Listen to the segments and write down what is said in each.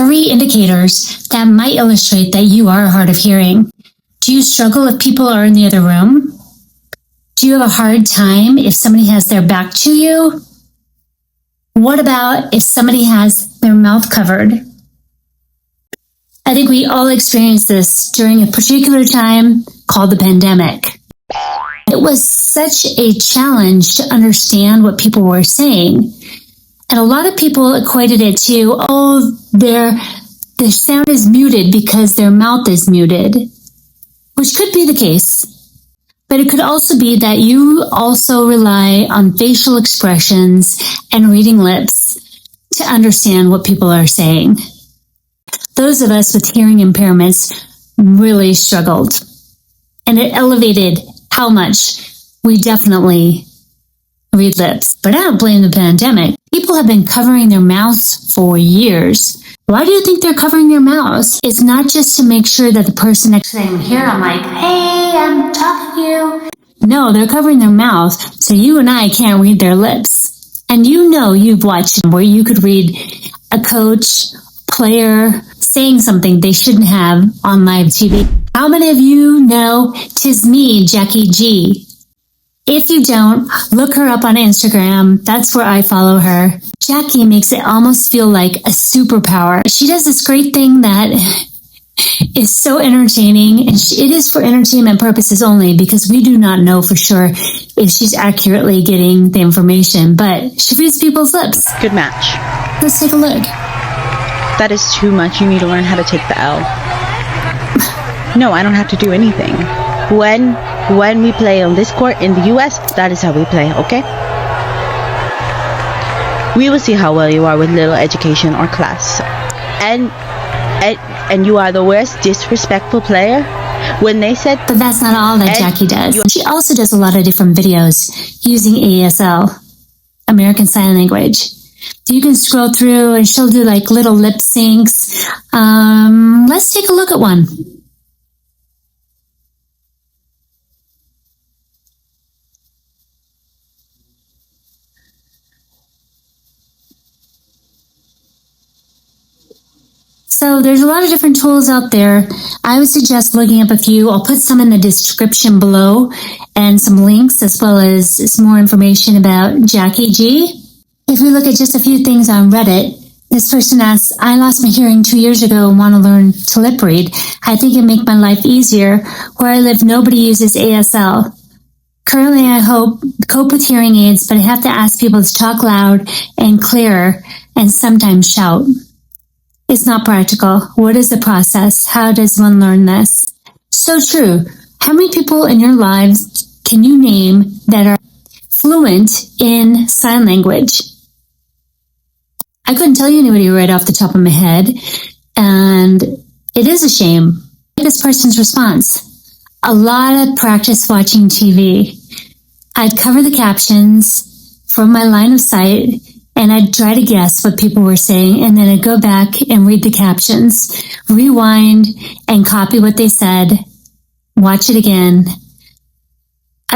3 indicators that might illustrate that you are hard of hearing. Do you struggle if people are in the other room? Do you have a hard time if somebody has their back to you? What about if somebody has their mouth covered? I think we all experienced this during a particular time called the pandemic. It was such a challenge to understand what people were saying. And a lot of people equated it to, their sound is muted because their mouth is muted, which could be the case. But it could also be that you also rely on facial expressions and reading lips to understand what people are saying. Those of us with hearing impairments really struggled. And it elevated how much we definitely read lips. But I don't blame the pandemic. People have been covering their mouths for years. Why do you think they're covering their mouths? It's not just to make sure that the person next to them can hear them like, hey, I'm talking to you. No, they're covering their mouth so you and I can't read their lips. And you know you've watched where you could read a coach, player, saying something they shouldn't have on live TV. How many of you know "'Tis me, Jackie G"? If you don't, look her up on Instagram. That's where I follow her. Jackie makes it almost feel like a superpower. She does this great thing that is so entertaining, and it is for entertainment purposes only because we do not know for sure if she's accurately getting the information, but she reads people's lips. Good match. Let's take a look. That is too much. You need to learn how to take the L. No, I don't have to do anything. When we play on this court in the US, that is how we play, okay? We will see how well you are with little education or class. And you are the worst disrespectful player. When they said... But that's not all that Jackie does. She also does a lot of different videos using ASL, American Sign Language. You can scroll through and she'll do like little lip syncs. Let's take a look at one. So there's a lot of different tools out there. I would suggest looking up a few. I'll put some in the description below and some links as well as some more information about Jackie G. If we look at just a few things on Reddit, this person asks, I lost my hearing 2 years ago and want to learn to lip read. I think it'd make my life easier. Where I live, nobody uses ASL. Currently, I cope with hearing aids, but I have to ask people to talk loud and clearer and sometimes shout. It's not practical. What is the process? How does one learn this? So true. How many people in your lives can you name that are fluent in sign language? I couldn't tell you anybody right off the top of my head, and it is a shame. This person's response: a lot of practice watching TV. I'd cover the captions from my line of sight, and I'd try to guess what people were saying, and then I'd go back and read the captions, rewind, and copy what they said, watch it again.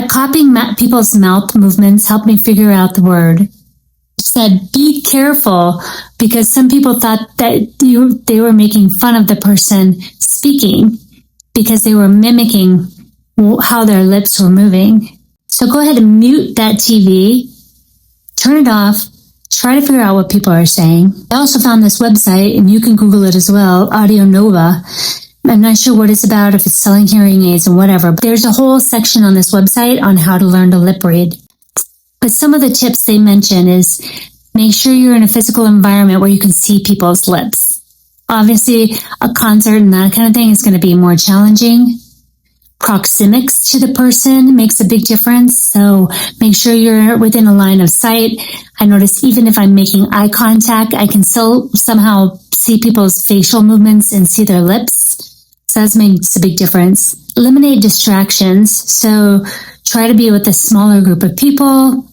Copying people's mouth movements helped me figure out the word. It said, be careful, because some people thought that they were making fun of the person speaking because they were mimicking how their lips were moving. So go ahead and mute that TV, turn it off, try to figure out what people are saying. I also found this website, and you can Google it as well, Audio Nova. I'm not sure what it's about, if it's selling hearing aids and whatever, but there's a whole section on this website on how to learn to lip read. But some of the tips they mention is make sure you're in a physical environment where you can see people's lips. Obviously, a concert and that kind of thing is going to be more challenging. Proxemics to the person makes a big difference, so make sure you're within a line of sight. I notice even if I'm making eye contact, I can still somehow see people's facial movements and see their lips. So that makes a big difference. Eliminate distractions. So try to be with a smaller group of people.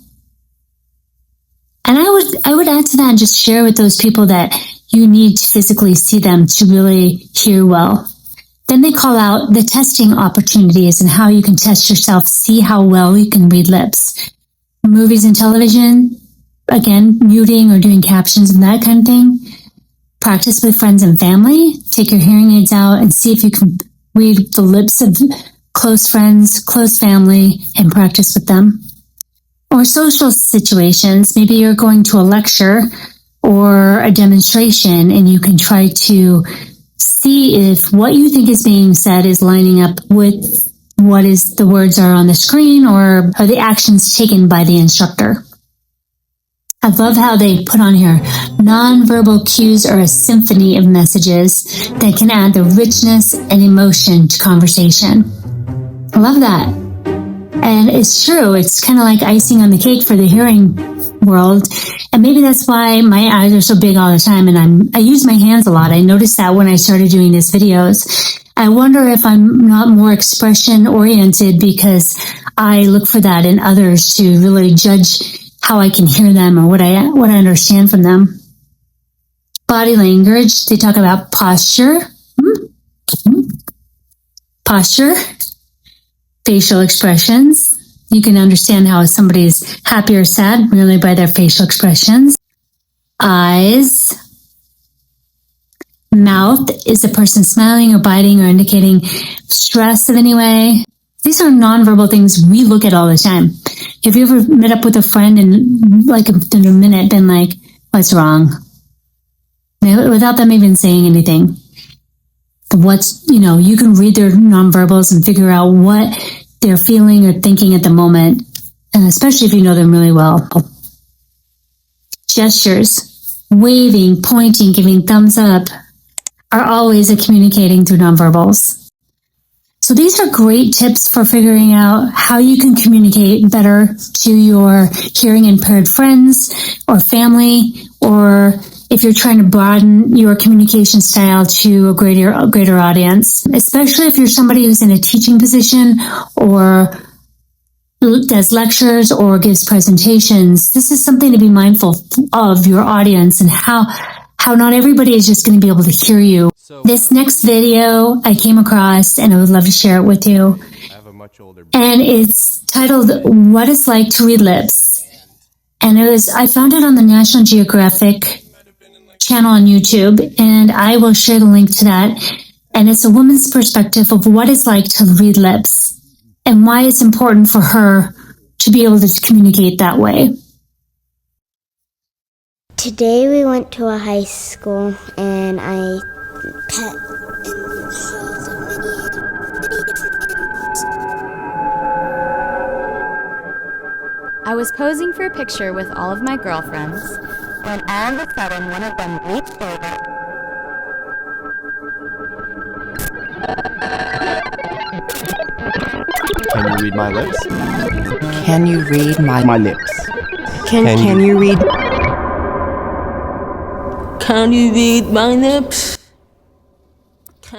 And I would add to that and just share with those people that you need to physically see them to really hear well. Then they call out the testing opportunities and how you can test yourself, see how well you can read lips. Movies and television, again, muting or doing captions and that kind of thing. Practice with friends and family. Take your hearing aids out and see if you can read the lips of close friends, close family, and practice with them. Or social situations. Maybe you're going to a lecture or a demonstration and you can try to see if what you think is being said is lining up with what is the words are on the screen or are the actions taken by the instructor. I love how they put on here, nonverbal cues are a symphony of messages that can add the richness and emotion to conversation. I love that. And it's true, it's kind of like icing on the cake for the hearing world. And maybe that's why my eyes are so big all the time and I use my hands a lot. I noticed that when I started doing these videos. I wonder if I'm not more expression oriented because I look for that in others to really judge how I can hear them or what I understand from them. Body language, they talk about posture. Posture, facial expressions. You can understand how somebody's happy or sad merely by their facial expressions. Eyes. Mouth, is a person smiling or biting or indicating stress of any way? These are nonverbal things we look at all the time. Have you ever met up with a friend and like in a minute been like, what's wrong? Without them even saying anything. You can read their nonverbals and figure out what they're feeling or thinking at the moment, and especially if you know them really well. Gestures, waving, pointing, giving thumbs up, are always communicating through nonverbals. So these are great tips for figuring out how you can communicate better to your hearing impaired friends or family, or if you're trying to broaden your communication style to a greater audience, especially if you're somebody who's in a teaching position or does lectures or gives presentations. This is something to be mindful of your audience and how not everybody is just going to be able to hear you. This next video I came across and I would love to share it with you. And it's titled, What It's Like to Read Lips. And I found it on the National Geographic channel on YouTube, and I will share the link to that. And it's a woman's perspective of what it's like to read lips and why it's important for her to be able to communicate that way. Today we went to a high school and I pet I was posing for a picture with all of my girlfriends when all of a sudden one of them reached over. Can you read my lips? Can you read my lips? Can you read? Can you read my lips?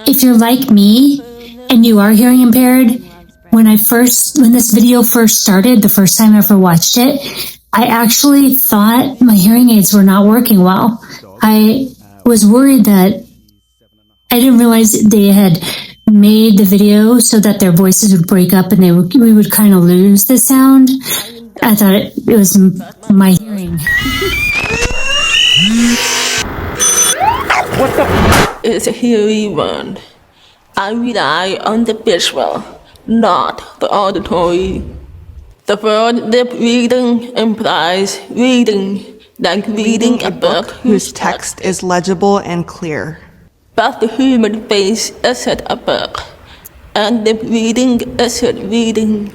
If you're like me and you are hearing impaired, when this video first started, the first time I ever watched it, I actually thought my hearing aids were not working well. I was worried that I didn't realize they had made the video so that their voices would break up and we would kind of lose the sound. I thought it was my hearing. What the f is a hearing one? I rely on the visual, not the auditory. The word lip reading implies reading, like reading a book whose text is legible and clear. But the human face isn't a book, and lip reading isn't reading.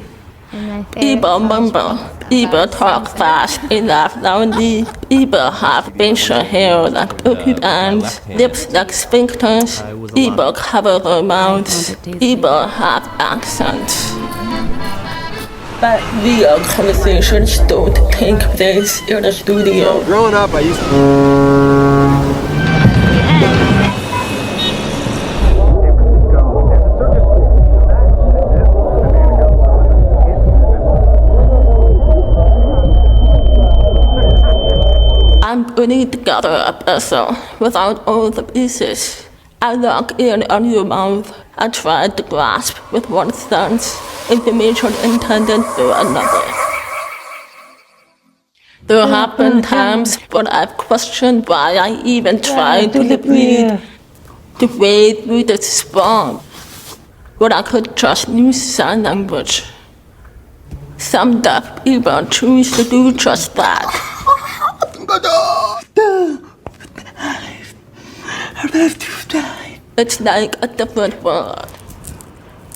People mumble, people talk fast and laugh loudly, people have facial hair like porcupines, lips like sphincters, people cover their mouths, people have accents. But real conversations don't take place in the studio. Growing up, I used to... I'm putting together a puzzle without all the pieces. I lock in on your mouth. I try to grasp with one sense information intended for another. There have been times when I've questioned why I even tried to read the way through the swamp, when I could just use sign language. Some deaf people choose to do just that. It's like a different world.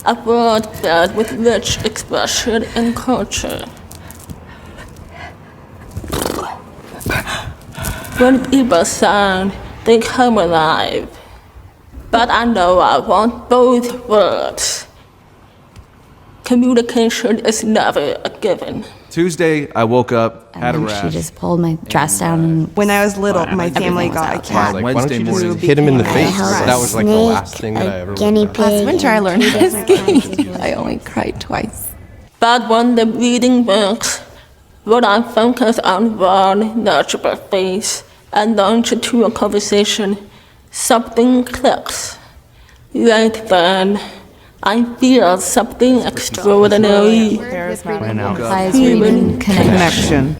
A world filled with rich expression and culture. When people sound, they come alive. But I know I want both worlds. Communication is never a given. Tuesday, I woke up, had a And then rash. she just pulled my dress down and When I was little, my family was got a out. cat. Like, why don't Wednesday you morning, just hit him in the I face. held a That was like the last snake, thing that I a ever guinea remember. pig. Last winter I and learned two how to different kinds ski. of I only cried twice. But when the reading works, when I focus on one nurturer face and launch into a conversation, something clicks. Right then, I feel something extraordinary. implies Human reading connection. Connection.